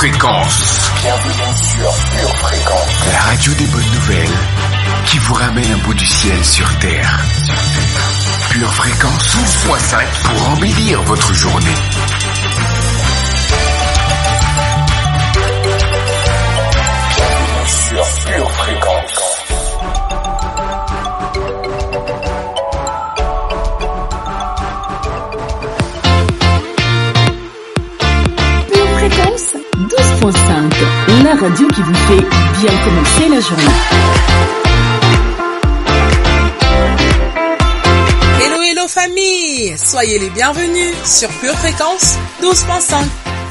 Fréquence. Bienvenue sur Pure Fréquence. La radio des bonnes nouvelles qui vous ramène un bout du ciel sur Terre. Pure Fréquence 12.5 pour embellir votre journée. Bienvenue sur Pure Fréquence. Pure Fréquence 12.5, la radio qui vous fait bien commencer la journée. Hello famille, soyez les bienvenus sur Pure Fréquence 12.5,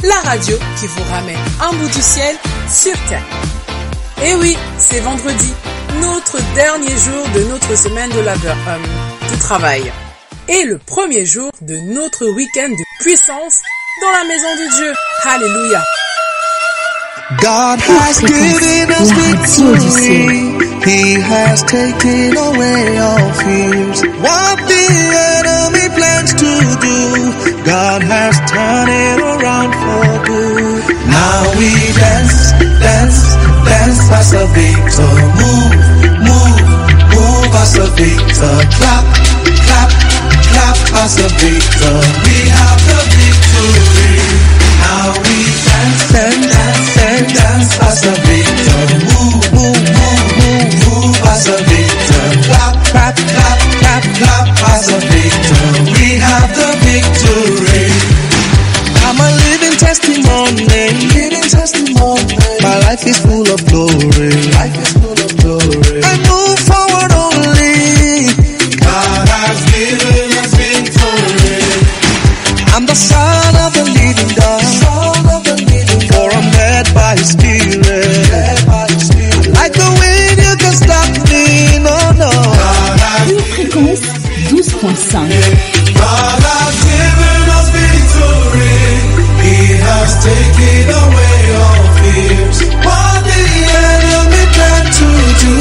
la radio qui vous ramène un bout du ciel sur Terre. Et oui, c'est vendredi, notre dernier jour de notre semaine de labeur, de travail. Et le premier jour de notre week-end de puissance dans la maison de Dieu. Alléluia. God has given us victory. He has taken away all fears. What the enemy plans to do, God has turned it around for good. Now we dance, dance, dance as a victor. Move, move, move as a victor. Clap, clap, clap as a victor. We have the victory. Now we dance, dance, dance, dance as a victor. Move, move, move, move, move as a victor. Clap, clap, clap, clap, clap as a victor. We have the victory. I'm a living testimony. Living testimony. My life is full of glory. Life is full of glory. I move forward only. God has given us victory. I'm the son of the living God. For I'm led by His Spirit. Like the wind, you can stop me. No, no. Pure Fréquence 12.5. God has given us victory. He has taken away all fears. What the enemy planned to do,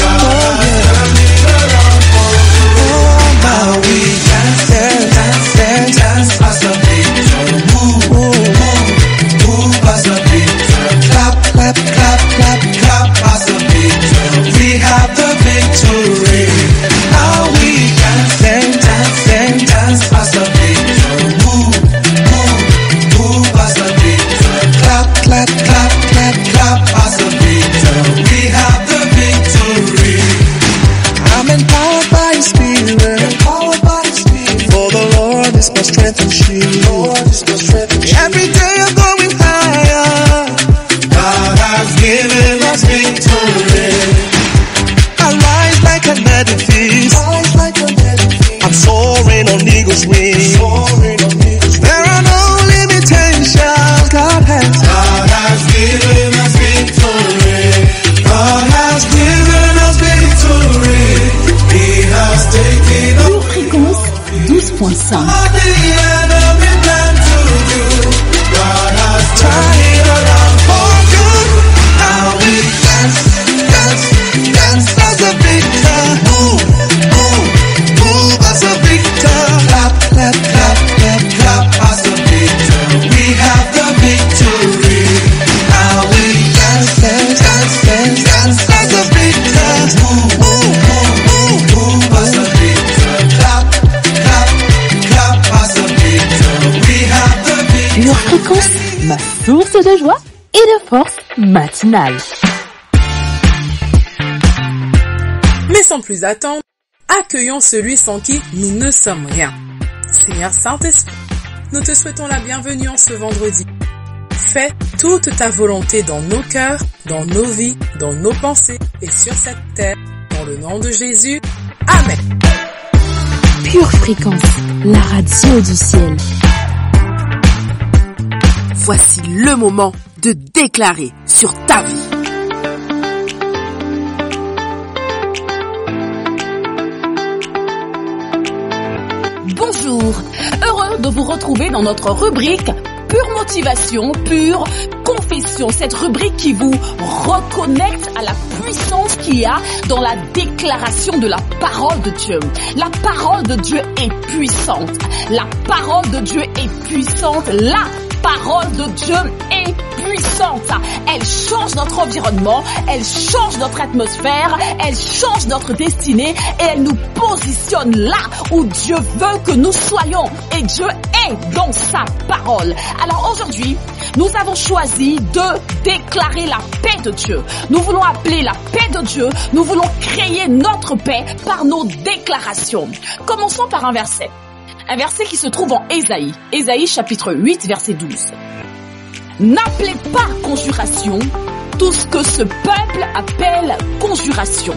God has turned it around for good. Oh, now we dance, dance, dance, dance as a victor. Move, move, move as a victor. Clap, clap, clap, clap, clap as a victor. We have the victory. Now we dance, dance, dance, dance as a victor. Move, move, move as a victor. Clap, clap, clap, clap, clap as a victor. We have the victory. I'm empowered by His Spirit. Empowered by His Spirit. For the Lord is my strength and shield. Lord is my strength and shield. Every day I'm going higher. God has given us victory. I rise like an edifice. Rise like an edifice. I'm soaring on eagle's wings. Soaring on eagle's wings. There are no limitations. God has given us victory. God has given us victory. He has taken Pure away Fréquence 12.5. all the enemy planned to do. God has turned it around for good. Now we dance, dance, dance as a victor. Move, move, move as a victor. Clap, clap, clap, clap, clap as a victor. We have the victory. Now we dance, dance, dance, dance, dance as a victor. Move, move, move, move, move as a victor. Clap, clap, clap as a victor. We have the victory. Pure Fréquence, ma source de joie et de force matinale. Mais sans plus attendre, accueillons celui sans qui nous ne sommes rien. Seigneur Saint-Esprit, nous te souhaitons la bienvenue en ce vendredi. Fais toute ta volonté dans nos cœurs, dans nos vies, dans nos pensées et sur cette terre. Dans le nom de Jésus, Amen. Pure Fréquence, la radio du ciel. Voici le moment de déclarer sur ta vie. Bonjour, heureux de vous retrouver dans notre rubrique Pure Motivation, Pure Confession. Cette rubrique qui vous reconnecte à la puissance qu'il y a dans la déclaration de la parole de Dieu. La parole de Dieu est puissante. La parole de Dieu est puissante. La parole de Dieu est puissante. puissante. Elle change notre environnement, elle change notre atmosphère, elle change notre destinée et elle nous positionne là où Dieu veut que nous soyons. Et Dieu est dans sa parole. Alors aujourd'hui, nous avons choisi de déclarer la paix de Dieu. Nous voulons appeler la paix de Dieu. Nous voulons créer notre paix par nos déclarations. Commençons par un verset. Un verset qui se trouve en Ésaïe. Ésaïe chapitre 8, verset 12. N'appelez pas conjuration tout ce que ce peuple appelle conjuration.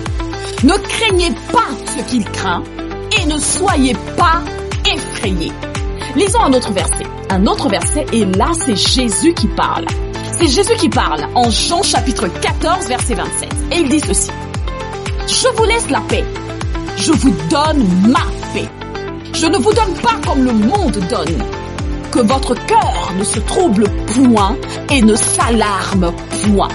Ne craignez pas ce qu'il craint et ne soyez pas effrayés. Lisons un autre verset et là c'est Jésus qui parle. C'est Jésus qui parle en Jean chapitre 14 verset 27 et il dit ceci. Je vous laisse la paix, je vous donne ma paix. Je ne vous donne pas comme le monde donne. Que votre cœur ne se trouble point et ne s'alarme point.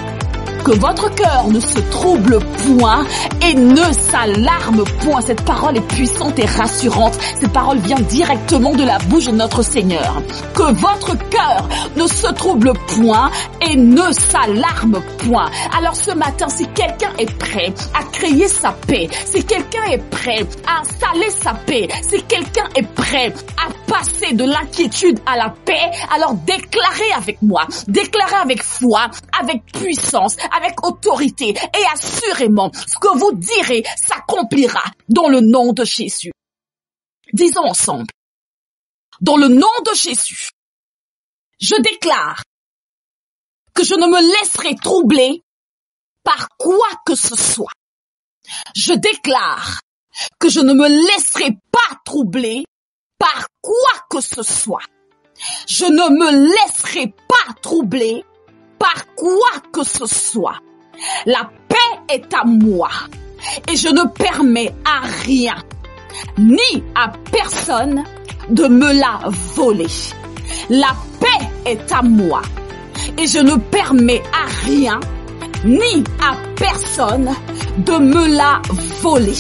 Que votre cœur ne se trouble point et ne s'alarme point. Cette parole est puissante et rassurante. Cette parole vient directement de la bouche de notre Seigneur. Que votre cœur ne se trouble point et ne s'alarme point. Alors ce matin, si quelqu'un est prêt à créer sa paix, si quelqu'un est prêt à installer sa paix, si quelqu'un est prêt à passer de l'inquiétude à la paix, alors déclarez avec moi, déclarez avec foi, avec puissance, avec autorité et assurément, ce que vous direz s'accomplira dans le nom de Jésus. Disons ensemble, dans le nom de Jésus, je déclare que je ne me laisserai troubler par quoi que ce soit. Je déclare que je ne me laisserai pas troubler par quoi que ce soit. Je ne me laisserai pas troubler par quoi que ce soit. La paix est à moi et je ne permets à rien, ni à personne de me la voler. La paix est à moi et je ne permets à rien, ni à personne de me la voler.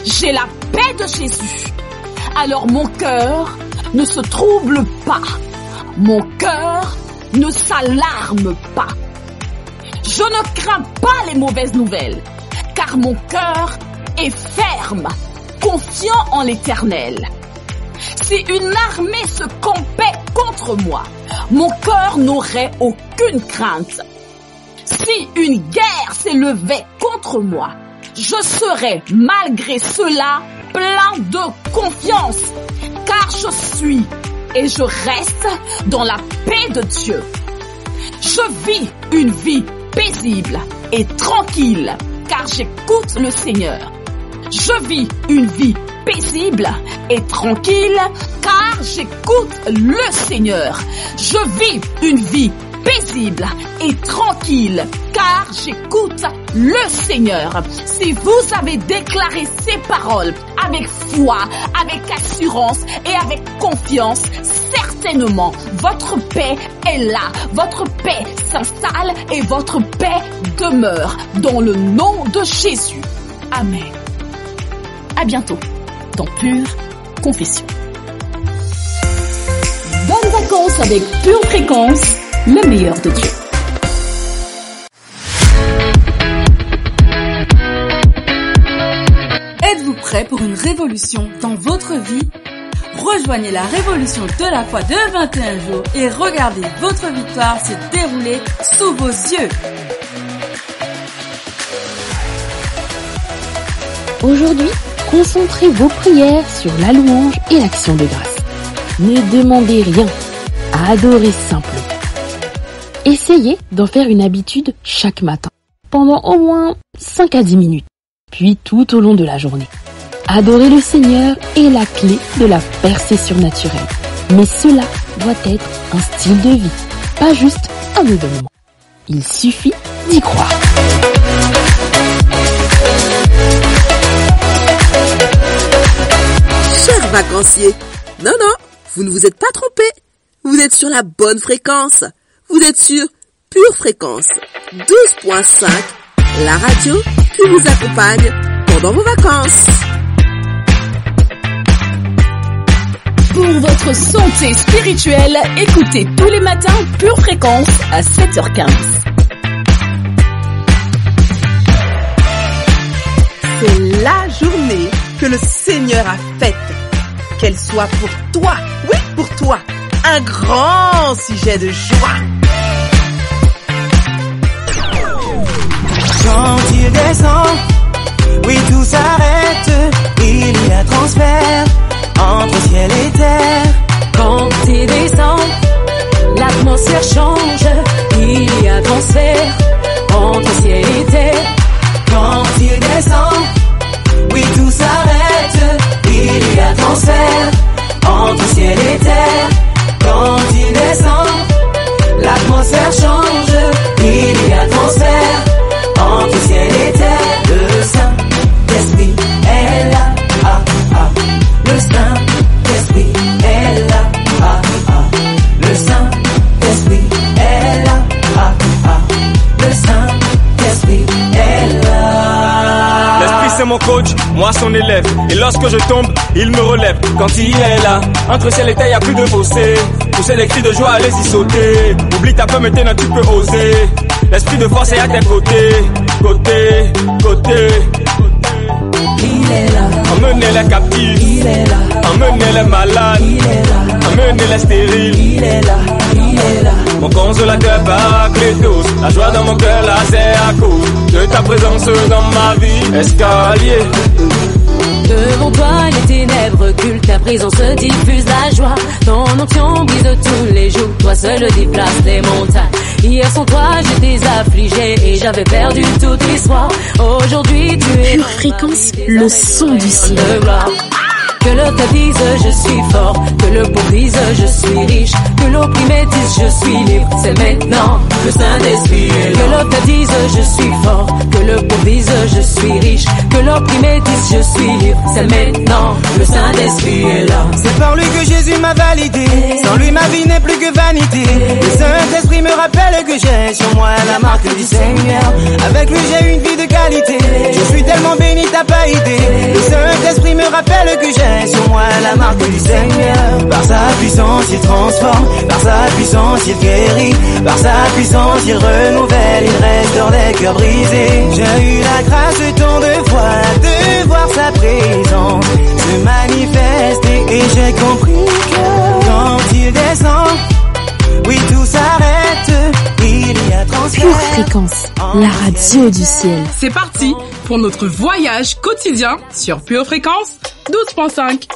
J'ai la paix de Jésus, alors mon cœur ne se trouble pas, mon cœur ne s'alarme pas. Je ne crains pas les mauvaises nouvelles, car mon cœur est ferme, confiant en l'Éternel. Si une armée se campait contre moi, mon cœur n'aurait aucune crainte. Si une guerre s'élevait contre moi, je serais malgré cela plein de confiance, car je suis et je reste dans la paix de Dieu. Je vis une vie paisible et tranquille, car j'écoute le Seigneur. Je vis une vie paisible et tranquille, car j'écoute le Seigneur. Je vis une vie paisible et tranquille, car j'écoute le Seigneur. Si vous avez déclaré ces paroles avec foi, avec assurance et avec confiance, certainement votre paix est là, votre paix s'installe et votre paix demeure dans le nom de Jésus. Amen. À bientôt dans Pure Confession. Bonnes vacances avec Pure Fréquence, le meilleur de Dieu. Êtes-vous prêt pour une révolution dans votre vie? Rejoignez la révolution de la foi de 21 jours et regardez votre victoire se dérouler sous vos yeux. Aujourd'hui, concentrez vos prières sur la louange et l'action de grâce. Ne demandez rien, adorez simplement. Essayez d'en faire une habitude chaque matin, pendant au moins 5 à 10 minutes, puis tout au long de la journée. Adorer le Seigneur est la clé de la percée surnaturelle. Mais cela doit être un style de vie, pas juste un événement. Il suffit d'y croire. Chers vacanciers, non, vous ne vous êtes pas trompés. Vous êtes sur la bonne fréquence. Vous êtes sur Pure Fréquence 12.5, la radio qui vous accompagne pendant vos vacances. Pour votre santé spirituelle, écoutez tous les matins Pure Fréquence à 7h15. C'est la journée que le Seigneur a faite. Qu'elle soit pour toi, oui, pour toi, un grand sujet de joie. Quand il descend, oui tout s'arrête, il y a transfert entre ciel et terre. Quand il descend, l'atmosphère change, il y a transfert entre ciel et terre. Quand il descend, oui tout s'arrête, il y a transfert entre ciel et terre. Quand il descend, l'atmosphère change, il y a transfert entre ciel et terre. Le Saint-Esprit est là, ah ah. Le Saint-Esprit est là, ah ah. Le Saint-Esprit est là, ah ah. Le Saint-Esprit est là. L'esprit c'est mon coach, moi son élève. Et lorsque je tombe, il me relève. Quand il est là, entre ciel et terre, y a plus de fossé. Pousser les cris de joie, allez-y sauter. Oublie ta peur, maintenant tu peux oser. L'esprit de force est à tes côtés, côté, côté. Il est là. Emmenez les captifs, Il est là. emmenez les malades, Il est là. emmenez les stériles. Il est là. Il est là. Mon consolateur Paraclétos, la joie dans mon cœur là c'est à cause de ta présence dans ma vie. Escalier. Devant toi les ténèbres reculent, ta présence diffuse la joie. Ton onction brise tous les jours, toi seul déplace les montagnes. Hier sans toi j'étais affligé et j'avais perdu tout espoir. Aujourd'hui tu es Pure Fréquence, le son du ciel. Que l'autre te dise je suis fort, que le pauvre dise je suis riche, que l'opprimé dise je suis libre, c'est maintenant le Saint-Esprit est là. Que l'autre te dise je suis fort, que le pauvre dise je suis riche, que l'opprimé dise je suis libre, c'est maintenant le Saint-Esprit est là. C'est par lui que Jésus m'a validé, sans lui ma vie n'est plus que vanité. Le Saint-Esprit me rappelle que j'ai sur moi la marque du Seigneur. Avec lui j'ai une vie de qualité, je suis tellement béni t'as pas idée. Le Saint-Esprit me rappelle que j'ai sur moi la marque du Seigneur. Par sa puissance il transforme, par sa puissance il guérit, par sa puissance il renouvelle, il restaure les cœurs brisés. J'ai eu la grâce tant de fois de voir sa présence se manifester et j'ai compris que quand il descend, oui tout s'arrête, il y a transfert. Pure Fréquence, la radio du ciel. C'est parti pour notre voyage quotidien sur Pure Fréquence 12.5.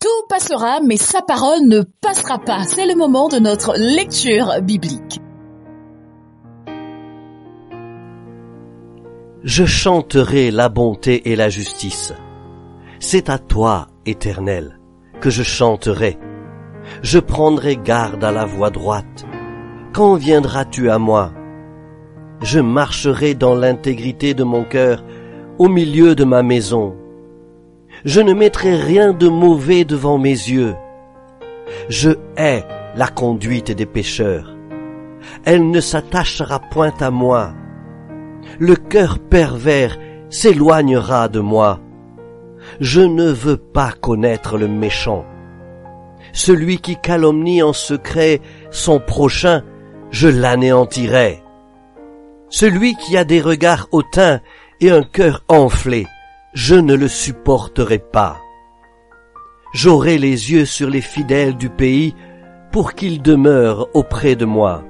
Tout passera, mais sa parole ne passera pas. C'est le moment de notre lecture biblique. Je chanterai la bonté et la justice. C'est à toi, Éternel, que je chanterai. Je prendrai garde à la voie droite. Quand viendras-tu à moi? Je marcherai dans l'intégrité de mon cœur, au milieu de ma maison. Je ne mettrai rien de mauvais devant mes yeux. Je hais la conduite des pécheurs. Elle ne s'attachera point à moi. Le cœur pervers s'éloignera de moi. Je ne veux pas connaître le méchant. Celui qui calomnie en secret son prochain, je l'anéantirai. Celui qui a des regards hautains et un cœur enflé, je ne le supporterai pas. J'aurai les yeux sur les fidèles du pays pour qu'ils demeurent auprès de moi.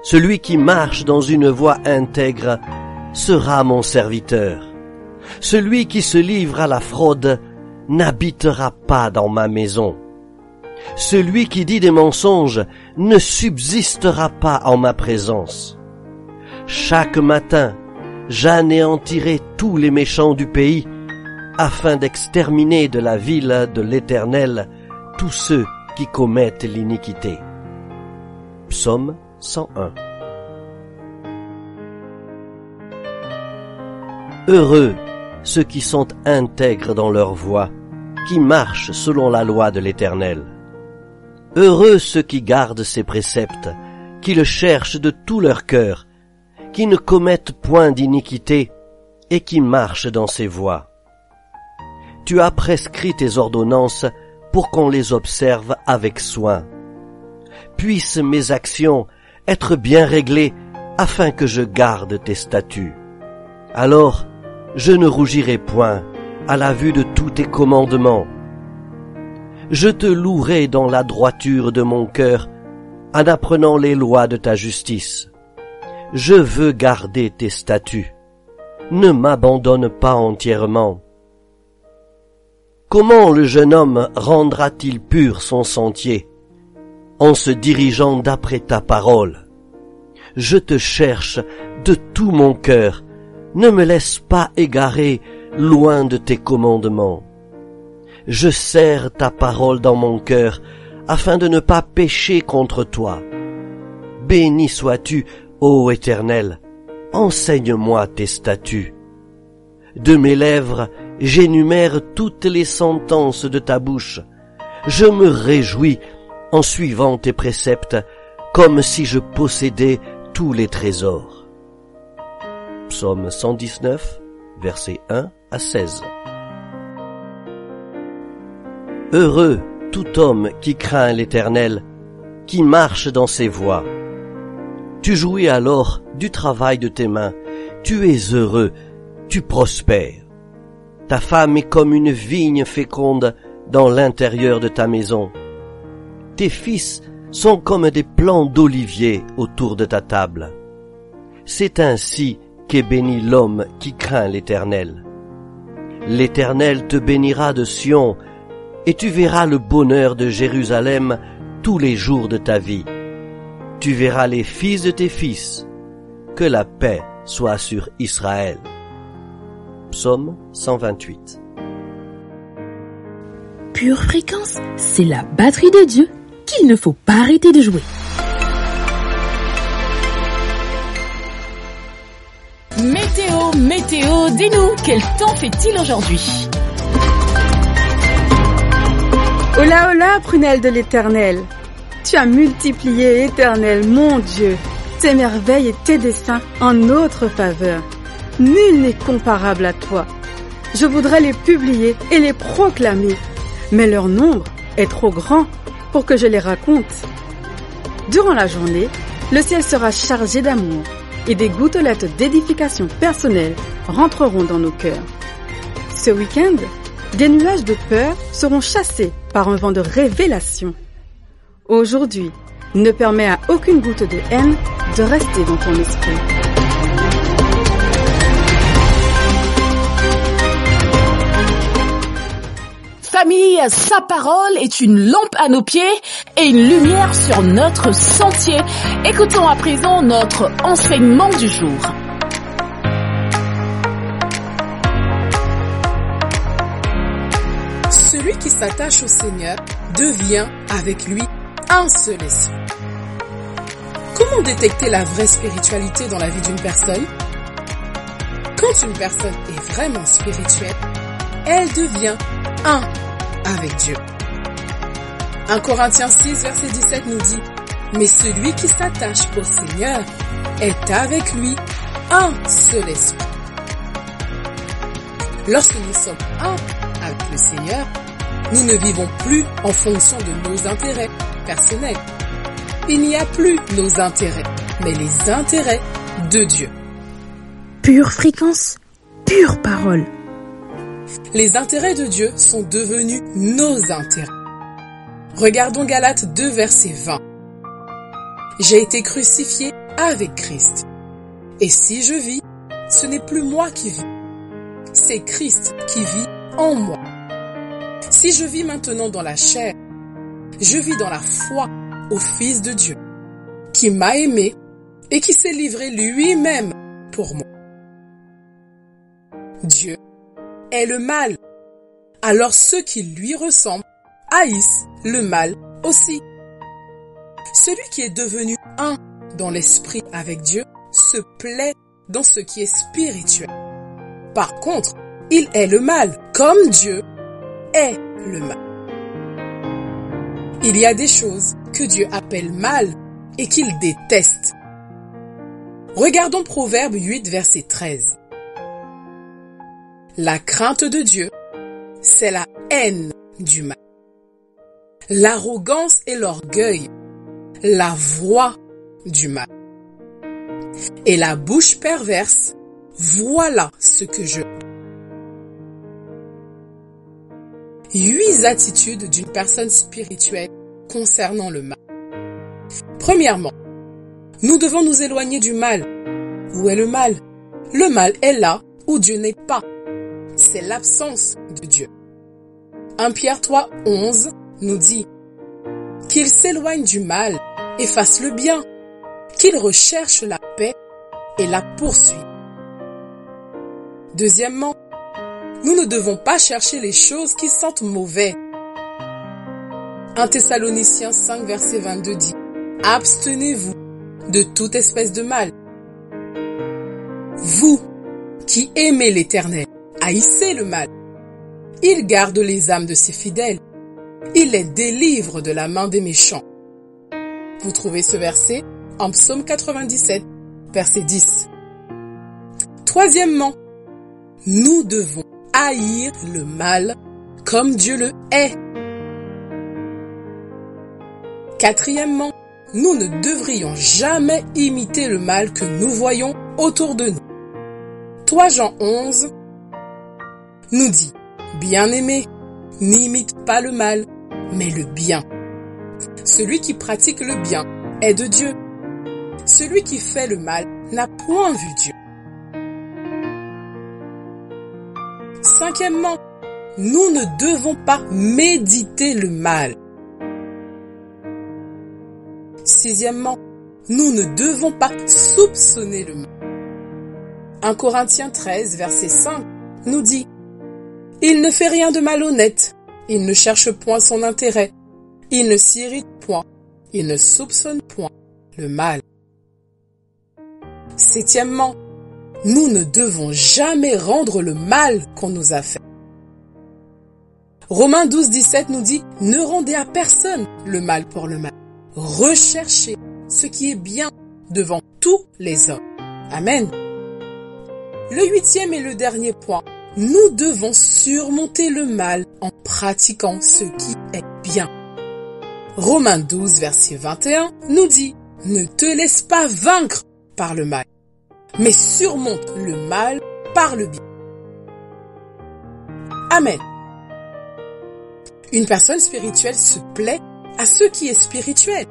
Celui qui marche dans une voie intègre sera mon serviteur. Celui qui se livre à la fraude n'habitera pas dans ma maison. Celui qui dit des mensonges ne subsistera pas en ma présence. Chaque matin, j'anéantirai tous les méchants du pays, afin d'exterminer de la ville de l'Éternel tous ceux qui commettent l'iniquité. Psaume 101. Heureux ceux qui sont intègres dans leur voie, qui marchent selon la loi de l'Éternel. Heureux ceux qui gardent ses préceptes, qui le cherchent de tout leur cœur, qui ne commettent point d'iniquité et qui marche dans ses voies. Tu as prescrit tes ordonnances pour qu'on les observe avec soin. Puissent mes actions être bien réglées afin que je garde tes statuts. Alors, je ne rougirai point à la vue de tous tes commandements. Je te louerai dans la droiture de mon cœur en apprenant les lois de ta justice. Je veux garder tes statuts. Ne m'abandonne pas entièrement. Comment le jeune homme rendra-t-il pur son sentier? En se dirigeant d'après ta parole. Je te cherche de tout mon cœur. Ne me laisse pas égarer loin de tes commandements. Je serre ta parole dans mon cœur afin de ne pas pécher contre toi. Béni sois-tu, ô Éternel, enseigne-moi tes statuts. De mes lèvres, j'énumère toutes les sentences de ta bouche. Je me réjouis en suivant tes préceptes, comme si je possédais tous les trésors. Psaume 119, versets 1 à 16. Heureux tout homme qui craint l'Éternel, qui marche dans ses voies. Tu jouis alors du travail de tes mains, tu es heureux, tu prospères. Ta femme est comme une vigne féconde dans l'intérieur de ta maison. Tes fils sont comme des plants d'olivier autour de ta table. C'est ainsi qu'est béni l'homme qui craint l'Éternel. L'Éternel te bénira de Sion, et tu verras le bonheur de Jérusalem tous les jours de ta vie. Tu verras les fils de tes fils. Que la paix soit sur Israël. Psaume 128. Pure Fréquence, c'est la batterie de Dieu qu'il ne faut pas arrêter de jouer. Météo, dis-nous, quel temps fait-il aujourd'hui? Hola, hola, prunelle de l'Éternel. Tu as multiplié, Éternel, mon Dieu, tes merveilles et tes desseins en notre faveur. Nul n'est comparable à toi. Je voudrais les publier et les proclamer, mais leur nombre est trop grand pour que je les raconte. Durant la journée, le ciel sera chargé d'amour et des gouttelettes d'édification personnelle rentreront dans nos cœurs. Ce week-end, des nuages de peur seront chassés par un vent de révélation. Aujourd'hui, ne permets à aucune goutte de haine de rester dans ton esprit. Famille, sa parole est une lampe à nos pieds et une lumière sur notre sentier. Écoutons à présent notre enseignement du jour. Celui qui s'attache au Seigneur devient avec lui un seul esprit. Comment détecter la vraie spiritualité dans la vie d'une personne? Quand une personne est vraiment spirituelle, elle devient un avec Dieu. 1 Corinthiens 6, verset 17 nous dit « Mais celui qui s'attache au Seigneur est avec lui un seul esprit. » Lorsque nous sommes un avec le Seigneur, nous ne vivons plus en fonction de nos intérêts personnels. Il n'y a plus nos intérêts, mais les intérêts de Dieu. Pure Fréquence, pure parole. Les intérêts de Dieu sont devenus nos intérêts. Regardons Galates 2, verset 20. J'ai été crucifié avec Christ. Et si je vis, ce n'est plus moi qui vis. C'est Christ qui vit en moi. Si je vis maintenant dans la chair, je vis dans la foi au Fils de Dieu, qui m'a aimé et qui s'est livré lui-même pour moi. Dieu est le mal. Alors ceux qui lui ressemblent haïssent le mal aussi. Celui qui est devenu un dans l'esprit avec Dieu se plaît dans ce qui est spirituel. Par contre, il est le mal, comme Dieu est le mal. Il y a des choses que Dieu appelle mal et qu'il déteste. Regardons Proverbe 8, verset 13. La crainte de Dieu, c'est la haine du mal. L'arrogance et l'orgueil, la voix du mal. Et la bouche perverse, voilà ce que je... 8 attitudes d'une personne spirituelle concernant le mal. Premièrement, nous devons nous éloigner du mal. Où est le mal? Le mal est là où Dieu n'est pas. C'est l'absence de Dieu. 1 Pierre 3, 11 nous dit qu'il s'éloigne du mal et fasse le bien, qu'il recherche la paix et la poursuive. Deuxièmement, nous ne devons pas chercher les choses qui sentent mauvais. 1 Thessaloniciens 5, verset 22 dit « Abstenez-vous de toute espèce de mal. Vous qui aimez l'Éternel, haïssez le mal. Il garde les âmes de ses fidèles. Il les délivre de la main des méchants. » Vous trouvez ce verset en Psaume 97, verset 10. Troisièmement, nous devons haïr le mal comme Dieu le hait. Quatrièmement, nous ne devrions jamais imiter le mal que nous voyons autour de nous. 3 Jean 11 nous dit « Bien-aimés, n'imite pas le mal, mais le bien. Celui qui pratique le bien est de Dieu. Celui qui fait le mal n'a point vu Dieu. » Cinquièmement, nous ne devons pas méditer le mal. Sixièmement, nous ne devons pas soupçonner le mal. 1 Corinthiens 13, verset 5 nous dit « Il ne fait rien de malhonnête, il ne cherche point son intérêt, il ne s'irrite point, il ne soupçonne point le mal. » Septièmement, nous ne devons jamais rendre le mal qu'on nous a fait. Romains 12, 17 nous dit « Ne rendez à personne le mal pour le mal. Recherchez ce qui est bien devant tous les hommes. » Amen. Le 8e et le dernier point, nous devons surmonter le mal en pratiquant ce qui est bien. Romains 12, verset 21 nous dit « Ne te laisse pas vaincre par le mal, mais surmonte le mal par le bien. » Amen. Une personne spirituelle se plaît à ce qui est spirituel.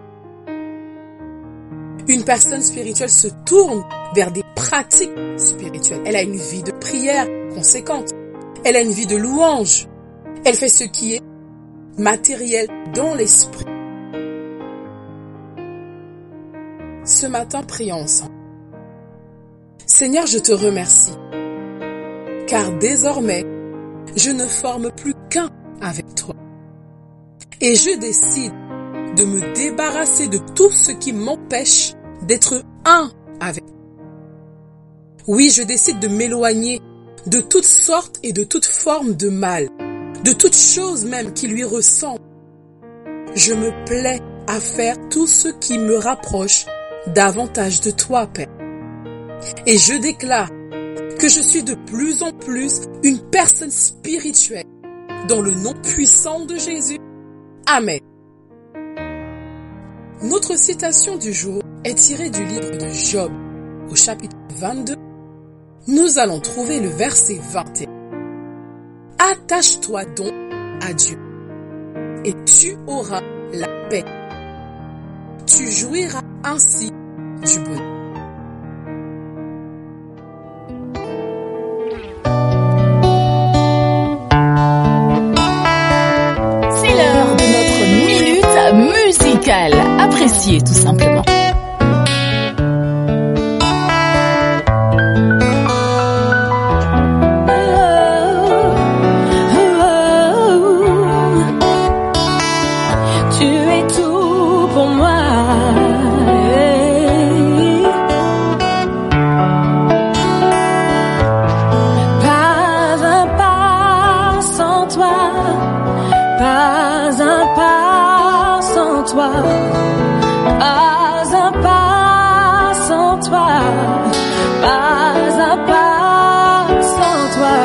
Une personne spirituelle se tourne vers des pratiques spirituelles. Elle a une vie de prière conséquente. Elle a une vie de louange. Elle fait ce qui est matériel dans l'esprit. Ce matin, prions ensemble. Seigneur, je te remercie, car désormais, je ne forme plus qu'un avec toi. Et je décide de me débarrasser de tout ce qui m'empêche d'être un avec toi. Oui, je décide de m'éloigner de toutes sortes et de toutes formes de mal, de toutes choses même qui lui ressemblent. Je me plais à faire tout ce qui me rapproche davantage de toi, Père. Et je déclare que je suis de plus en plus une personne spirituelle dans le nom puissant de Jésus. Amen. Notre citation du jour est tirée du livre de Job, au chapitre 22. Nous allons trouver le verset 21. Attache-toi donc à Dieu, et tu auras la paix. Tu jouiras ainsi du bonheur. C'est l'heure de notre minute musicale. Appréciez tout simplement. Pas un pas sans toi.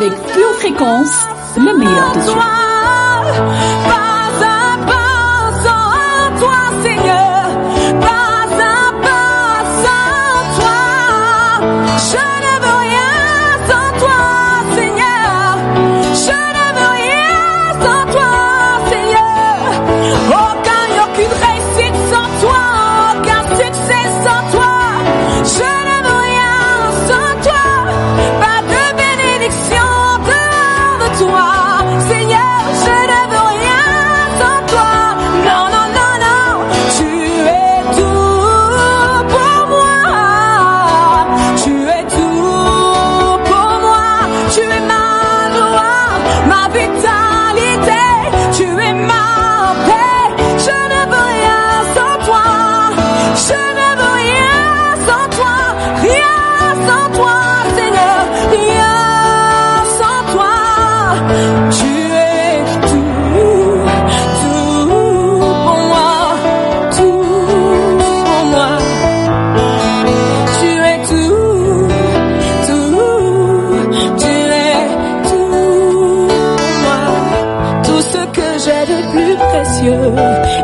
avec Pure Fréquence, le meilleur de toi.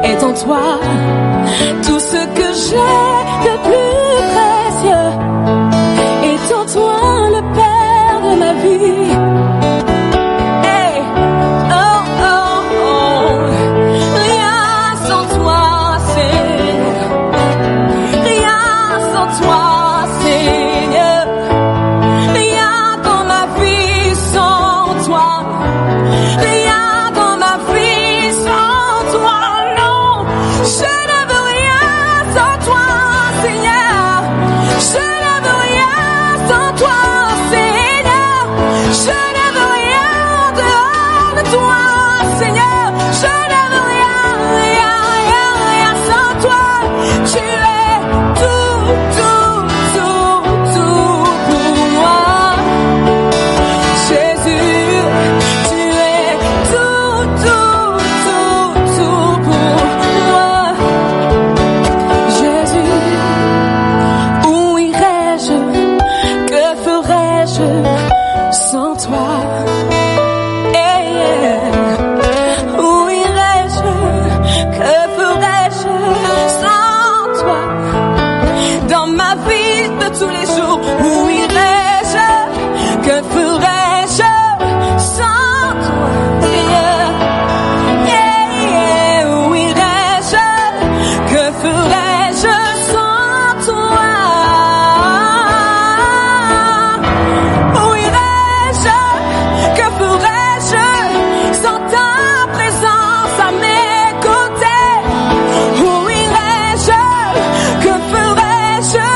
Est en toi tout ce que j'ai de plus précieux. Est en toi le Père de ma vie. Hey, oh, oh, oh. Rien sans toi, Seigneur. Rien sans toi, Seigneur. Rien dans ma vie sans toi. Rien dans ma vie sans toi. Je ne veux rien sans toi, Seigneur. Je ne veux rien sans toi, Seigneur. Je ne veux rien en dehors de toi, Seigneur. Je ne veux rien, rien, rien, rien sans toi. Tu es tout, tout, tout, tout pour moi. Jésus, tu es tout, tout, tout, tout pour moi. Sans toi, où irais-je? Que ferais-je sans toi? Dans ma vie de tous les jours, où irais-je? Que ferais-je sans toi? Où irais-je? Que ferais-je sans toi? Que ferais-je sans ta présence à mes côtés? Où irais-je? Que ferais-je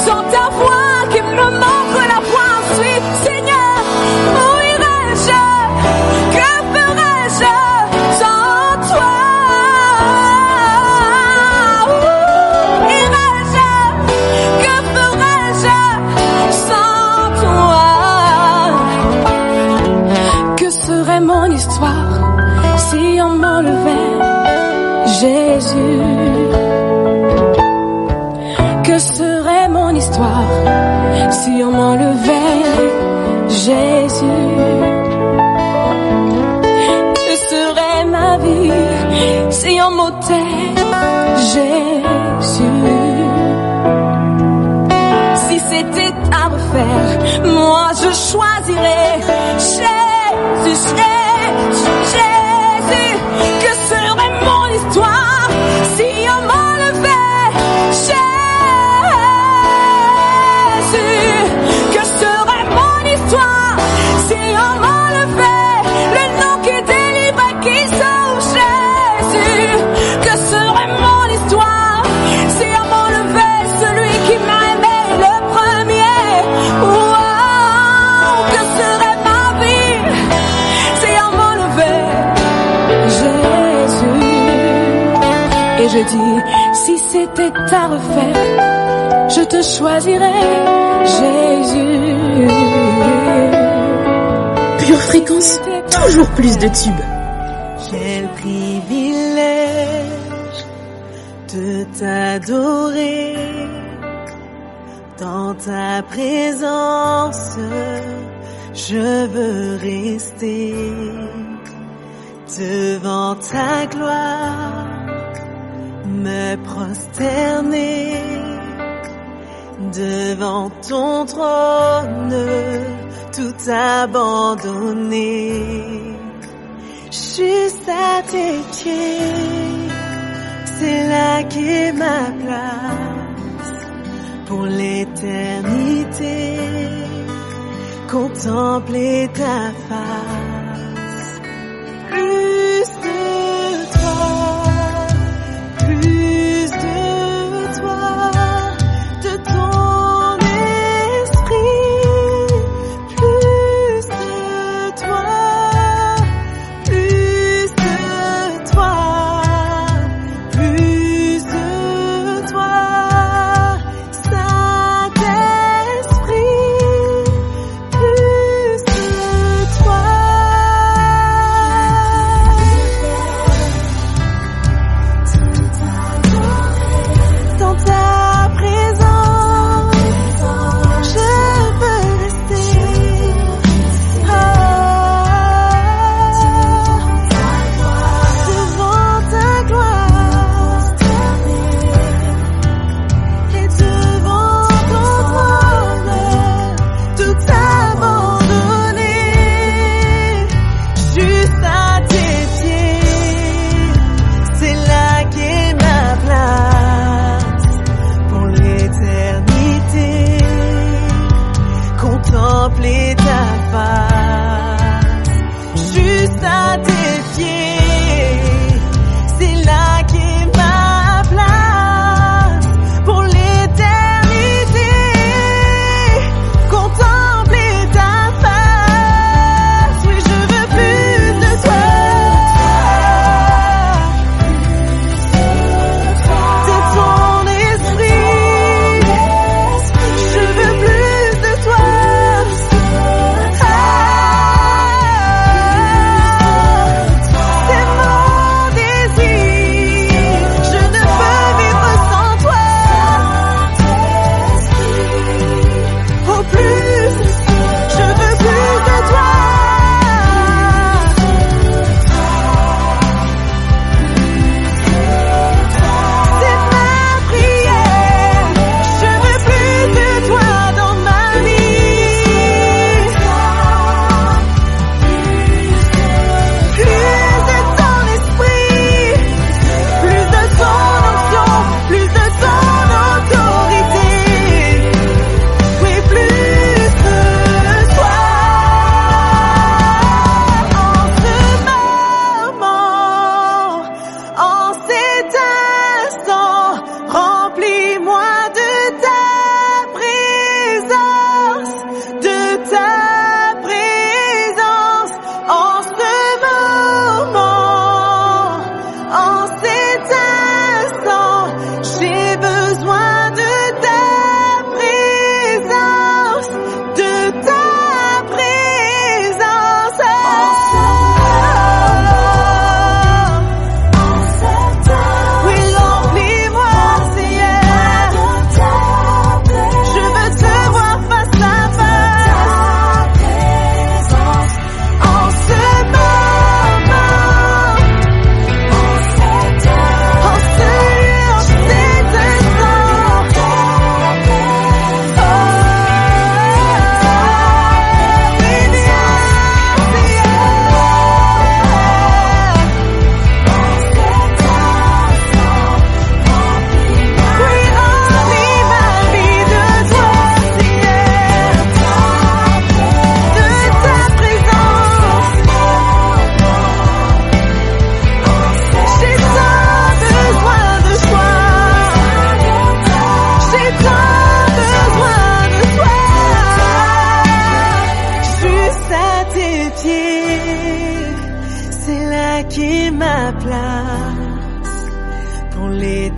sans ta voix qui me montre la voie à suivre? Seigneur, où irais-je? Que ferais-je sans toi? Où irais-je? Que ferais-je sans toi? Que serait mon histoire si on m'enlevait Jésus? Que serait mon histoire si on m'enlevait Jésus? Que serait ma vie si on m'ôtait Jésus? Si c'était à refaire, moi je choisirais Jésus, Jésus. Que serait mon histoire si on m'enlevait Jésus? Que serait mon histoire si on m'enlevait le nom qui délivre et qui sauve, Jésus? Que serait mon histoire si on m'enlevait celui qui m'a aimé le premier? Wow, que serait ma vie si on m'enlevait Jésus? Et je dis, si c'était à refaire, je te choisirais Jésus. Pure Fréquence, toujours plus de tubes. Quel privilège de t'adorer dans ta présence. je veux rester devant ta gloire, me prosterner devant ton trône, tout abandonner, juste à tes pieds, c'est là qu'est ma place pour l'éternité, contempler ta face, plus de toi.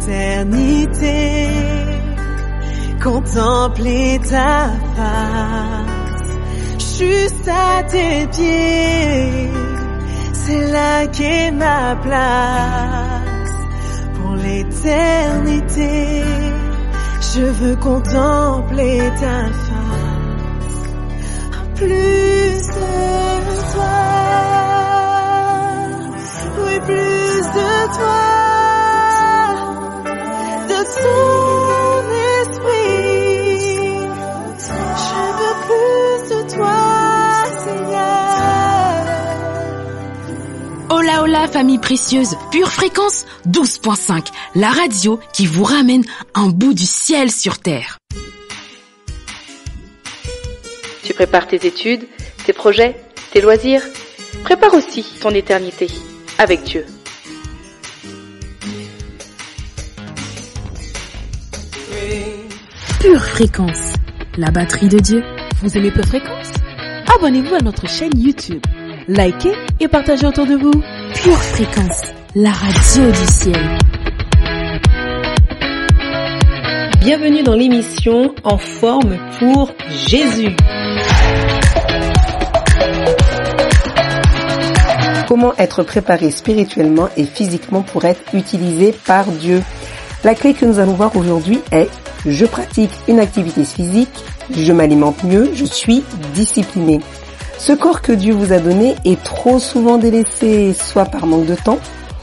l'éternité, contempler ta face, juste à tes pieds, c'est là qu'est ma place, pour l'éternité, je veux contempler ta face, plus toi, de ton esprit. Je veux plus de toi, Seigneur. Hola hola famille précieuse, Pure Fréquence 12.5, la radio qui vous ramène un bout du ciel sur terre. Tu prépares tes études, tes projets, tes loisirs. Prépare aussi ton éternité avec Dieu. Pure Fréquence, la batterie de Dieu. Vous aimez Pure Fréquence? Abonnez-vous à notre chaîne YouTube. Likez et partagez autour de vous. Pure Fréquence, la radio du ciel. Bienvenue dans l'émission En forme pour Jésus. Comment être préparé spirituellement et physiquement pour être utilisé par Dieu? La clé que nous allons voir aujourd'hui est: je pratique une activité physique, je m'alimente mieux, je suis discipliné. Ce corps que Dieu vous a donné est trop souvent délaissé, soit par manque de temps,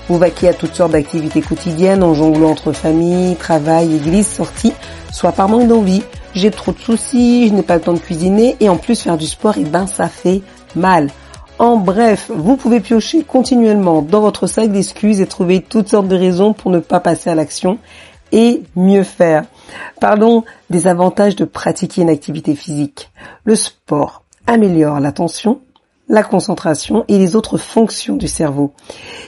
vous vaquez à toutes sortes d'activités quotidiennes en jonglant entre famille, travail, église, sortie, soit par manque d'envie, j'ai trop de soucis, je n'ai pas le temps de cuisiner et en plus faire du sport, ça fait mal. En bref, vous pouvez piocher continuellement dans votre sac d'excuses et trouver toutes sortes de raisons pour ne pas passer à l'action et mieux faire. Parlons des avantages de pratiquer une activité physique. Le sport améliore l'attention, la concentration et les autres fonctions du cerveau.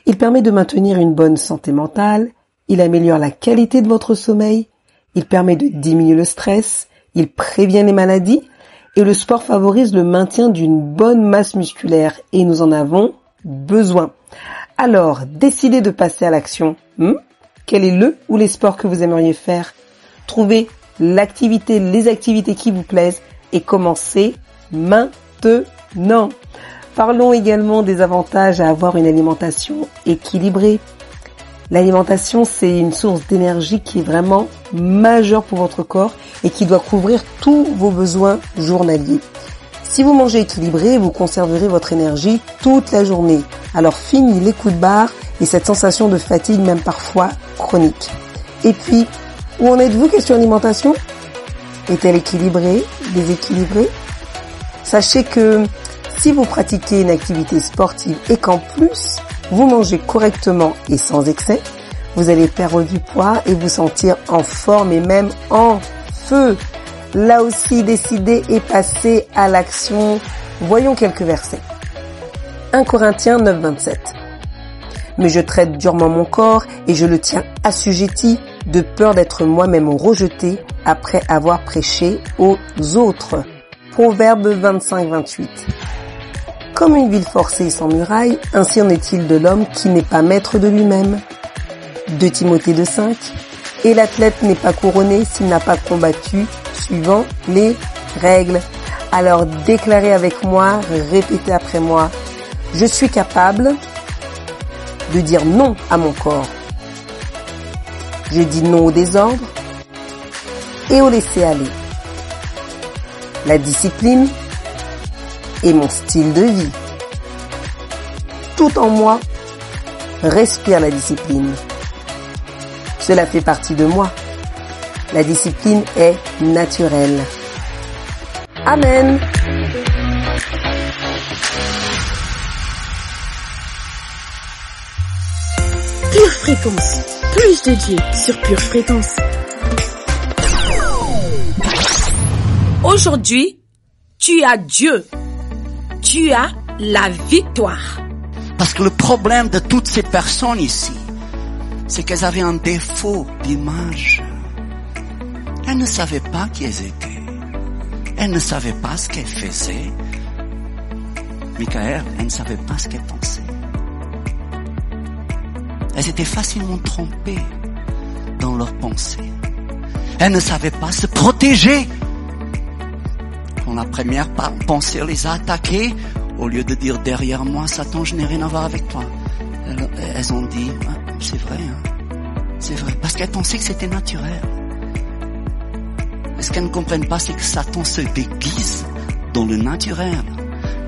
Il permet de maintenir une bonne santé mentale, il améliore la qualité de votre sommeil, il permet de diminuer le stress, il prévient les maladies et le sport favorise le maintien d'une bonne masse musculaire et nous en avons besoin. Alors, décidez de passer à l'action. Quel est le ou les sports que vous aimeriez faire? Trouvez les activités qui vous plaisent et commencez maintenant. Parlons également des avantages à avoir une alimentation équilibrée. L'alimentation, c'est une source d'énergie qui est vraiment majeure pour votre corps et qui doit couvrir tous vos besoins journaliers. Si vous mangez équilibré, vous conserverez votre énergie toute la journée. Alors fini les coups de barre et cette sensation de fatigue, même parfois chronique. Et puis, où en êtes-vous question alimentation? Est-elle équilibrée, déséquilibrée? Sachez que si vous pratiquez une activité sportive et qu'en plus, vous mangez correctement et sans excès, vous allez perdre du poids et vous sentir en forme et même en feu. Là aussi, décidez et passez à l'action. Voyons quelques versets. 1 Corinthiens 9, 27. Mais je traite durement mon corps et je le tiens assujetti de peur d'être moi-même rejeté après avoir prêché aux autres. Proverbe 25, 28. Comme une ville forcée sans muraille, ainsi en est-il de l'homme qui n'est pas maître de lui-même. 2 Timothée 2, 5. Et l'athlète n'est pas couronné s'il n'a pas combattu suivant les règles. Alors déclarez avec moi, répétez après moi. Je suis capable de dire non à mon corps. Je dis non au désordre et au laisser-aller. La discipline est mon style de vie. Tout en moi respire la discipline. Cela fait partie de moi. La discipline est naturelle. Amen. Pure Fréquence, plus de Dieu sur Pure Fréquence. Aujourd'hui, tu as Dieu. Tu as la victoire. Parce que le problème de toutes ces personnes ici, c'est qu'elles avaient un défaut d'image. Elles ne savaient pas qui elles étaient. Elles ne savaient pas ce qu'elles faisaient. Michael, elles ne savaient pas ce qu'elles pensaient. Elles étaient facilement trompées dans leurs pensées. Elles ne savaient pas se protéger. Quand la première pensée les a attaquées, au lieu de dire derrière moi, Satan, je n'ai rien à voir avec toi, elles ont dit, ah, c'est vrai, c'est vrai, parce qu'elles pensaient que c'était naturel. Ce qu'elles ne comprennent pas, c'est que Satan se déguise dans le naturel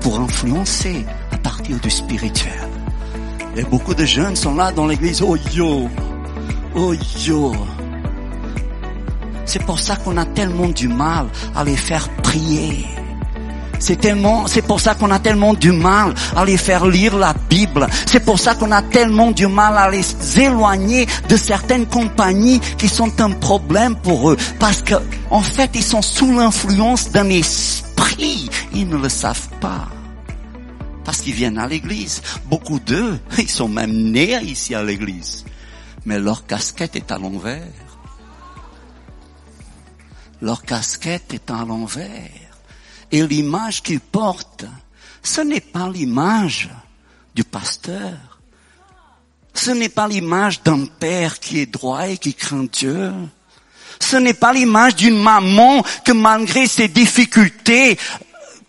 pour influencer à partir du spirituel. Et beaucoup de jeunes sont là dans l'église. Oh yo, oh yo. C'est pour ça qu'on a tellement du mal à les faire prier. C'est pour ça qu'on a tellement du mal à les faire lire la Bible. C'est pour ça qu'on a tellement du mal à les éloigner de certaines compagnies qui sont un problème pour eux. Parce que, en fait, ils sont sous l'influence d'un esprit. Ils ne le savent pas. Parce qu'ils viennent à l'église. Beaucoup d'eux, ils sont même nés ici à l'église. Mais leur casquette est à l'envers. Leur casquette est à l'envers. Et l'image qu'ils portent, ce n'est pas l'image du pasteur. Ce n'est pas l'image d'un père qui est droit et qui craint Dieu. Ce n'est pas l'image d'une maman que malgré ses difficultés,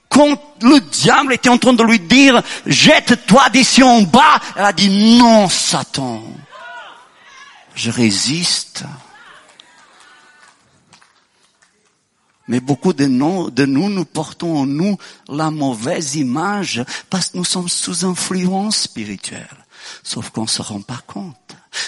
quand le diable était en train de lui dire « Jette-toi d'ici en bas », elle a dit « Non, Satan, je résiste ». Mais beaucoup de nous portons en nous la mauvaise image parce que nous sommes sous influence spirituelle. Sauf qu'on ne se rend pas compte.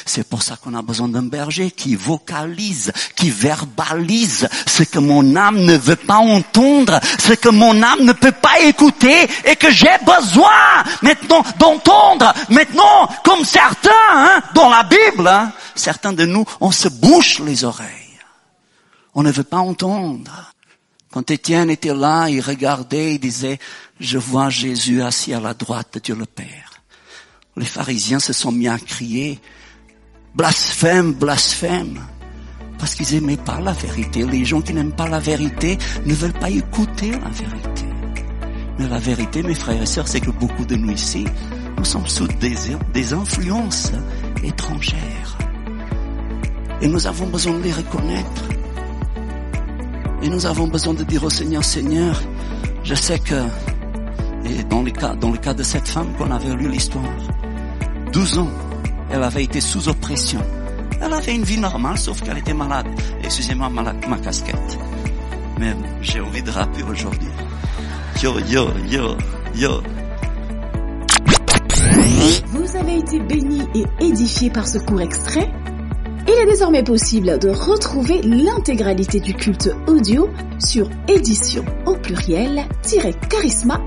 C'est pour ça qu'on a besoin d'un berger qui vocalise, qui verbalise ce que mon âme ne veut pas entendre, ce que mon âme ne peut pas écouter et que j'ai besoin maintenant d'entendre. Maintenant, comme certains, dans la Bible, certains de nous, on se bouche les oreilles. On ne veut pas entendre. Quand Étienne était là, il regardait, il disait, je vois Jésus assis à la droite de Dieu le Père. Les pharisiens se sont mis à crier, blasphème, blasphème, parce qu'ils n'aimaient pas la vérité. Les gens qui n'aiment pas la vérité ne veulent pas écouter la vérité. Mais la vérité, mes frères et sœurs, c'est que beaucoup de nous ici, nous sommes sous des influences étrangères. Et nous avons besoin de les reconnaître. Et nous avons besoin de dire au Seigneur, Seigneur, je sais que, et dans le cas de cette femme qu'on avait lu l'histoire, 12 ans, elle avait été sous oppression. Elle avait une vie normale, sauf qu'elle était malade. Excusez-moi ma casquette. Mais j'ai envie de rapper aujourd'hui. Yo, yo, yo, yo. Vous avez été bénis et édifiés par ce court extrait? Il est désormais possible de retrouver l'intégralité du culte audio sur édition au pluriel-charisma.fr.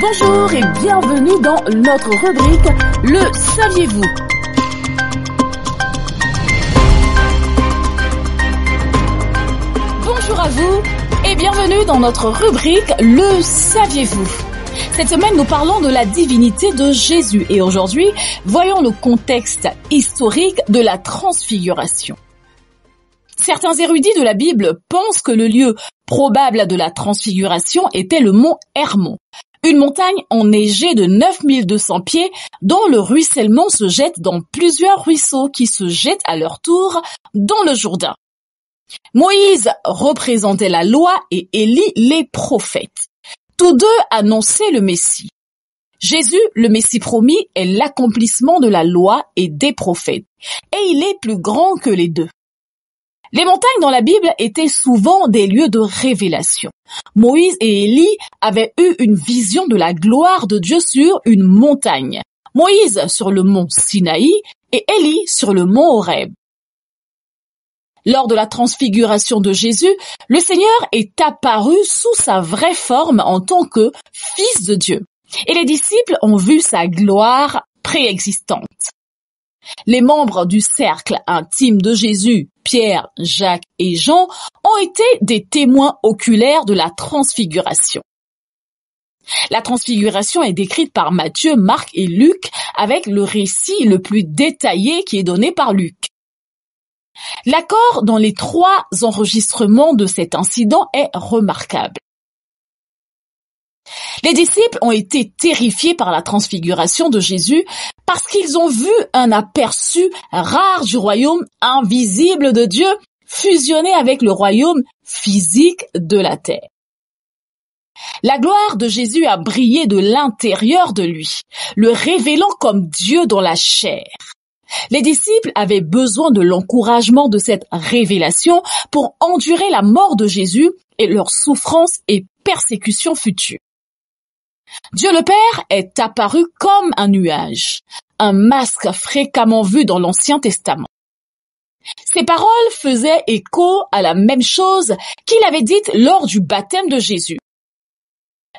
Bonjour et bienvenue dans notre rubrique Le Saviez-vous? Bonjour à vous et bienvenue dans notre rubrique Le Saviez-vous? Cette semaine, nous parlons de la divinité de Jésus et aujourd'hui, voyons le contexte historique de la transfiguration. Certains érudits de la Bible pensent que le lieu probable de la transfiguration était le mont Hermon, une montagne enneigée de 9200 pieds dont le ruissellement se jette dans plusieurs ruisseaux qui se jettent à leur tour dans le Jourdain. Moïse représentait la loi et Élie les prophètes. Tous deux annonçaient le Messie. Jésus, le Messie promis, est l'accomplissement de la loi et des prophètes, et il est plus grand que les deux. Les montagnes dans la Bible étaient souvent des lieux de révélation. Moïse et Élie avaient eu une vision de la gloire de Dieu sur une montagne. Moïse sur le mont Sinaï et Élie sur le mont Horeb. Lors de la transfiguration de Jésus, le Seigneur est apparu sous sa vraie forme en tant que Fils de Dieu. Et les disciples ont vu sa gloire préexistante. Les membres du cercle intime de Jésus, Pierre, Jacques et Jean, ont été des témoins oculaires de la transfiguration. La transfiguration est décrite par Matthieu, Marc et Luc avec le récit le plus détaillé qui est donné par Luc. L'accord dans les 3 enregistrements de cet incident est remarquable. Les disciples ont été terrifiés par la transfiguration de Jésus parce qu'ils ont vu un aperçu rare du royaume invisible de Dieu fusionné avec le royaume physique de la terre. La gloire de Jésus a brillé de l'intérieur de lui, le révélant comme Dieu dans la chair. Les disciples avaient besoin de l'encouragement de cette révélation pour endurer la mort de Jésus et leurs souffrances et persécutions futures. Dieu le Père est apparu comme un nuage, un masque fréquemment vu dans l'Ancien Testament. Ces paroles faisaient écho à la même chose qu'il avait dite lors du baptême de Jésus.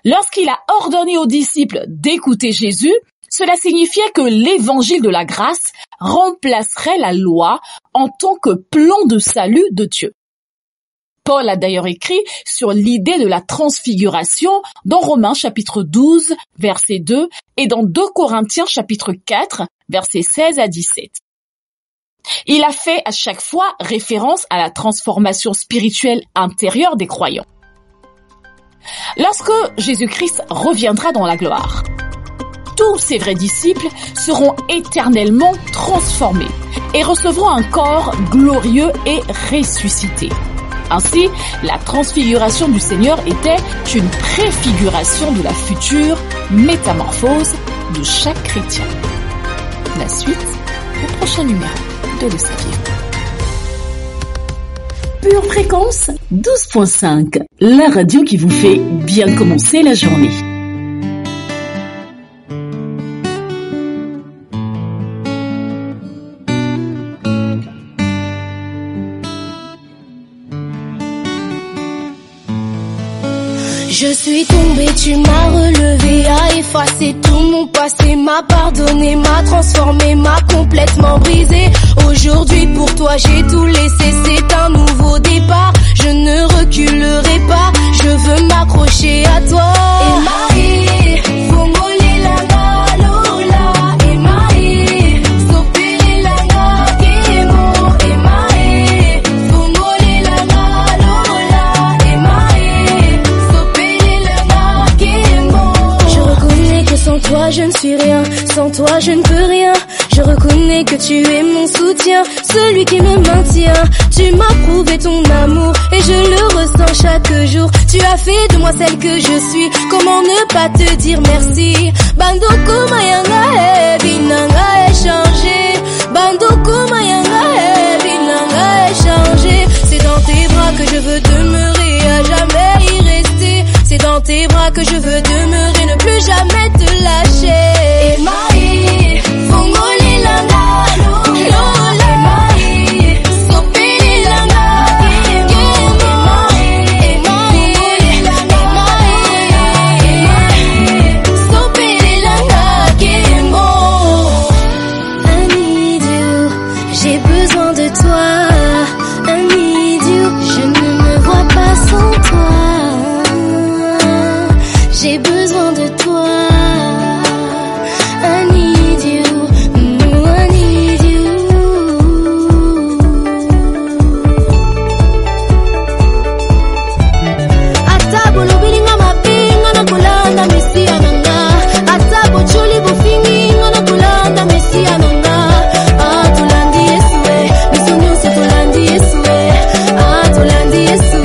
Lorsqu'il a ordonné aux disciples d'écouter Jésus, cela signifiait que l'évangile de la grâce remplacerait la loi en tant que plan de salut de Dieu. Paul a d'ailleurs écrit sur l'idée de la transfiguration dans Romains chapitre 12, verset 2 et dans 2 Corinthiens chapitre 4, versets 16 à 17. Il a fait à chaque fois référence à la transformation spirituelle intérieure des croyants. Lorsque Jésus-Christ reviendra dans la gloire, tous ces vrais disciples seront éternellement transformés et recevront un corps glorieux et ressuscité. Ainsi, la transfiguration du Seigneur était une préfiguration de la future métamorphose de chaque chrétien. La suite au prochain numéro de Le Saviez. Pure Fréquence 12.5, la radio qui vous fait bien commencer la journée. Je suis tombée, tu m'as relevé, a effacé tout mon passé, m'a pardonné, m'a transformé, m'a complètement brisé. Aujourd'hui pour toi j'ai tout laissé, c'est un nouveau départ. Je ne reculerai pas, je veux m'accrocher à toi. Emae, fongoli langa lola, emae, sopeli langa kemo, emae, fongoli langa lola, emae, sopeli langa kemo. Je reconnais que sans toi je ne suis rien, sans toi je ne peux rien. Je reconnais que tu es mon soutien, celui qui me maintient. Tu m'as prouvé ton amour et je le ressens chaque jour. Tu as fait de moi celle que je suis, comment ne pas te dire merci. Bandoko mayanga binanga échangé, bandoko mayanga binanga échangé. C'est dans tes bras que je veux demeurer, à jamais y rester. C'est dans tes bras que je veux demeurer, ne plus jamais te lâcher. Emae, fongoli langa lola, emae, sopeli langa kemo, emae, emae, sopeli langa kemo. I need you, j'ai besoin de toi. I need you, je ne me vois pas sans toi. J'ai besoin de toi. I need you, I need you. Atabo lobilinga mapinga na kulanda mesia nanga. Atabo chuli bufingi na kulanda mesia nanga. Tulandi Yesue, misonyo se tulandi Yesue. Tulandi Yesue.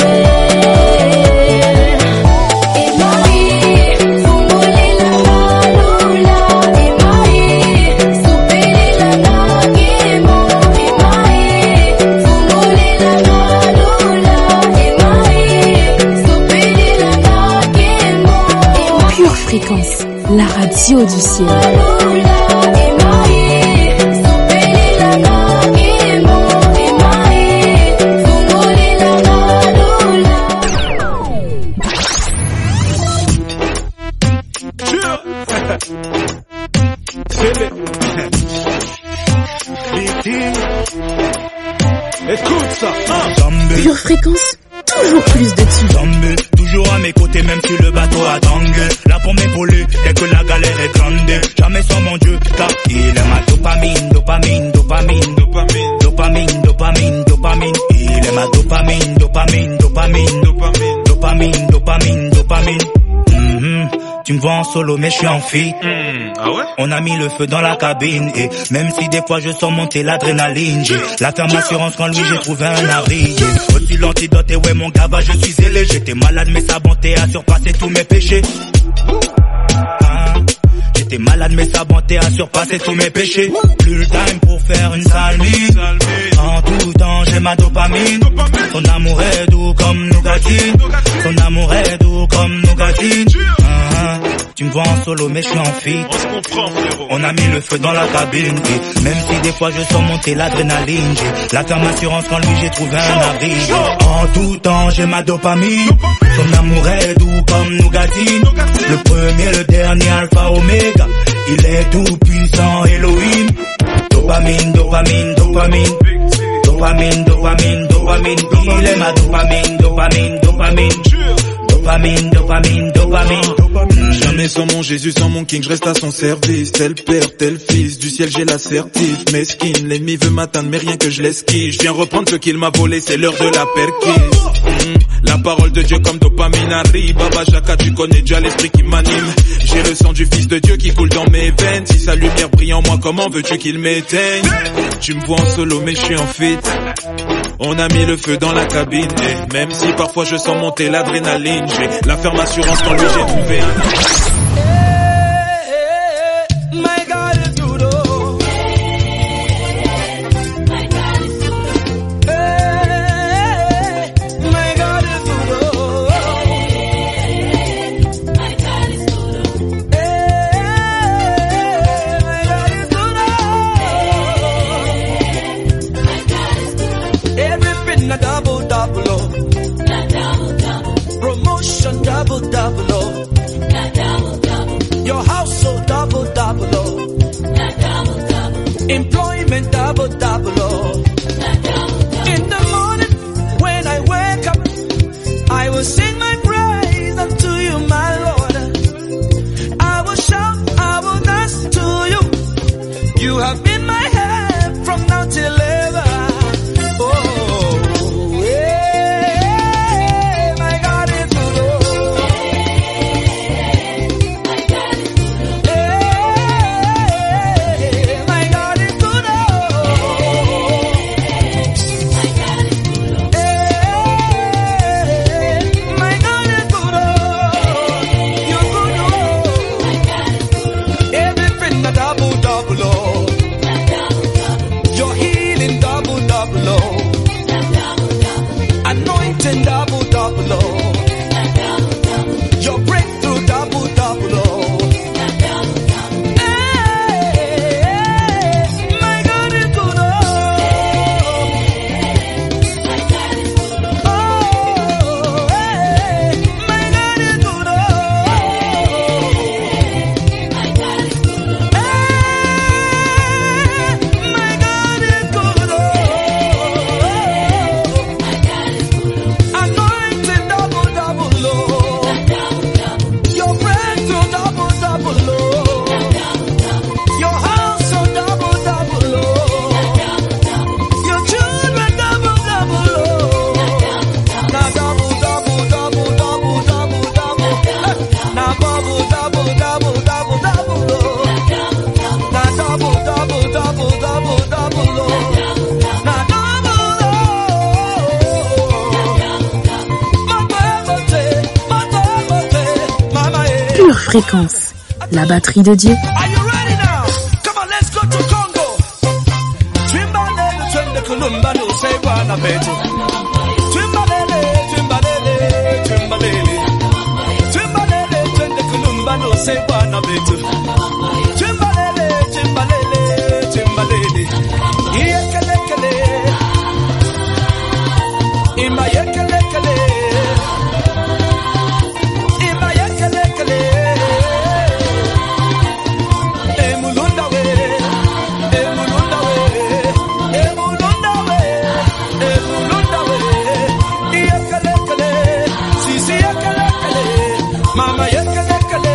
Fréquence, la radio du ciel. Écoute ça, Pure Fréquence, toujours plus de tubes. Toujours à mes côtés, même si le bateau a tangué. Là pour m'épauler, dès que la galère est grande. Jamais sans mon Dieu, car il est ma dopamine, dopamine, dopamine, dopamine, dopamine, dopamine, dopamine. Il est ma dopamine, dopamine, dopamine, dopamine, dopamine, dopamine, dopamine. Tu me vois en solo mais je suis en fille. Ah ouais? On a mis le feu dans la cabine et même si des fois je sens monter l'adrénaline, j'ai la ferme assurance quand lui j'ai trouvé un abri. Aussi l'antidote et ouais mon gars je suis zélé. J'étais malade mais sa bonté a surpassé tous mes péchés. J'étais malade mais sa bonté a surpassé tous mes péchés. Plus le time pour faire une salmie. En tout temps j'ai ma dopamine. Son amour est doux comme nougatine. Son amour est doux comme nougatine. Tu me vois en solo mais je suis en feat. On se comprend frérot. On a mis le feu dans la cabine et même si des fois je sens monter l'adrénaline, j'ai la ferme assurance quand lui j'ai trouvé un abri. En tout temps j'ai ma dopamine. Son amour est doux comme nougatine. Le premier, le dernier, alpha, oméga. Il est tout puissant, Elohim. Dopamine, dopamine, dopamine. Dopamine, dopamine, dopamine. Il est ma dopamine, dopamine, dopamine. Dopamine, dopamine, dopamine. Jamais sans mon Jésus, sans mon King, je reste à son service. Tel père, tel fils, du ciel j'ai l'assertif. Mesquine, l'ennemi veut m'atteindre mais rien que je l'esquive. Je viens reprendre ce qu'il m'a volé, c'est l'heure de la perquise. La parole de Dieu comme dopamine arrive. Baba Jaka, tu connais déjà l'esprit qui m'anime. J'ai le sang du fils de Dieu qui coule dans mes veines. Si sa lumière brille en moi, comment veux-tu qu'il m'éteigne? Tu me vois en solo mais je suis en feat. On a mis le feu dans la cabine. Et même si parfois je sens monter l'adrénaline, j'ai la ferme assurance quand lui j'ai trouvé. My God is good, oh. My God is good, oh. My God is good, oh. My God is good, oh. My God is good, oh. My God is good, oh. Everything a double, double, oh. Double, double. Promotion double, double, oh. Double, double. Your household double, double, oh. Double, double. Employment double, double, oh. In the morning when I wake up, I will sing my praise unto you, my Lord. I will shout, I will dance to you. You have been my help from now till ever. Oh, yeah, my God is good, oh. My God is good, oh. My God is good, oh. My God is good, oh. My God is good, oh. You're good, oh. My God is good, oh. Everything a double, double, oh. Your healing double, double, oh. Anointing double, double, oh. Your breakthrough double, double, oh. Hey, my God is good, oh. My God is good, oh. Hey, my God is good, oh. My God is good, oh. Hey, my God is good, oh. My God is good, oh. Anointing double, double, oh. Your breakthrough double, double, oh. Your house so double, double, oh. Your children double, double, oh. Now double, double, double, double, double, double. Now double, double, double, double, double, oh. Now double, double, double, double, double, oh. Now double, oh. Mama, eh. Pure fréquence, la batterie de Dieu. Are you ready now? Come on, let's go to Congo. Twimbalele, twende kulumba, no say bwana betu. Twimbalele, twimbalele, twimbalele. Twimbalele, twende kulumba, no say bwana betu. Twimbalele, twimbalele, twimbalele. Iyekelekele. Ima yekelekele. Ima yekelekele. Emulunda we, emulunda we, emulunda we, emulunda we. Yekelekele, sisi yekelekele, mama yekelekele,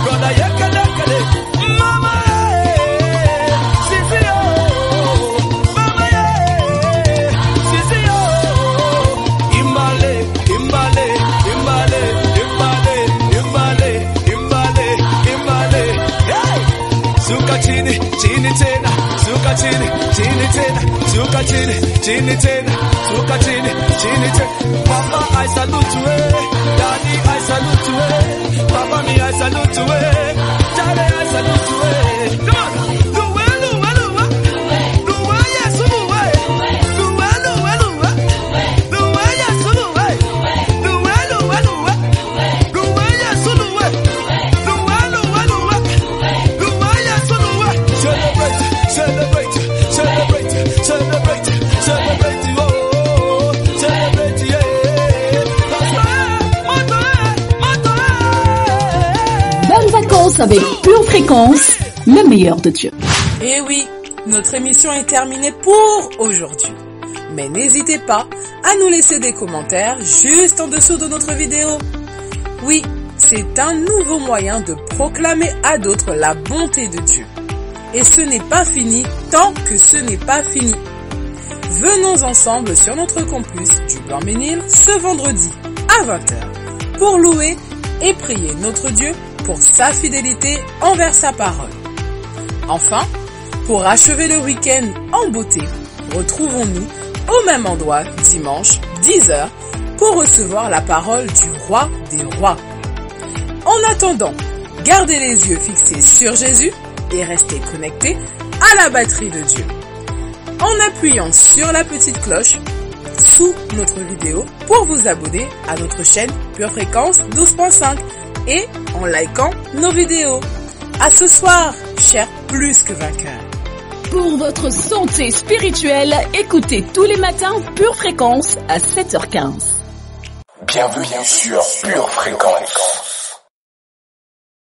brother yekelekele, mama sisi yo, mama sisi yo. Imbale, imbale, imbale, imbale, imbale, imbale, imbale. Hey! Suka chini, chini tena, suka chini, chini tena, suka chini, chini tena, suka chini, chini tena. Papa, I salute you, Daddy, I salute you, Papa, me, I salute you, Daddy, I salute you. Come on, Luwe, Luwe, Luwe, Luwe, yes, Luwe, Luwe, Luwe, Luwe, Luwe, yes, Luwe, Luwe, Luwe, Luwe, Luwe, yes, Luwe, Luwe, Danse avec Pure Fréquence, le meilleur de Dieu. Et oui, notre émission est terminée pour aujourd'hui. Mais n'hésitez pas à nous laisser des commentaires juste en dessous de notre vidéo. Oui, c'est un nouveau moyen de proclamer à d'autres la bonté de Dieu. Et ce n'est pas fini tant que ce n'est pas fini. Venons ensemble sur notre campus du Blanc-Ménil ce vendredi à 20h pour louer et prier notre Dieu pour sa fidélité envers sa parole. Enfin, pour achever le week-end en beauté, retrouvons-nous au même endroit dimanche 10h pour recevoir la parole du roi des rois. En attendant, gardez les yeux fixés sur Jésus et restez connectés à la batterie de Dieu. En appuyant sur la petite cloche sous notre vidéo pour vous abonner à notre chaîne Pure Fréquence 12.5 et en likant nos vidéos. À ce soir, chers plus que vainqueurs. Pour votre santé spirituelle, écoutez tous les matins Pure Fréquence à 7h15. Bienvenue sur Pure Fréquence.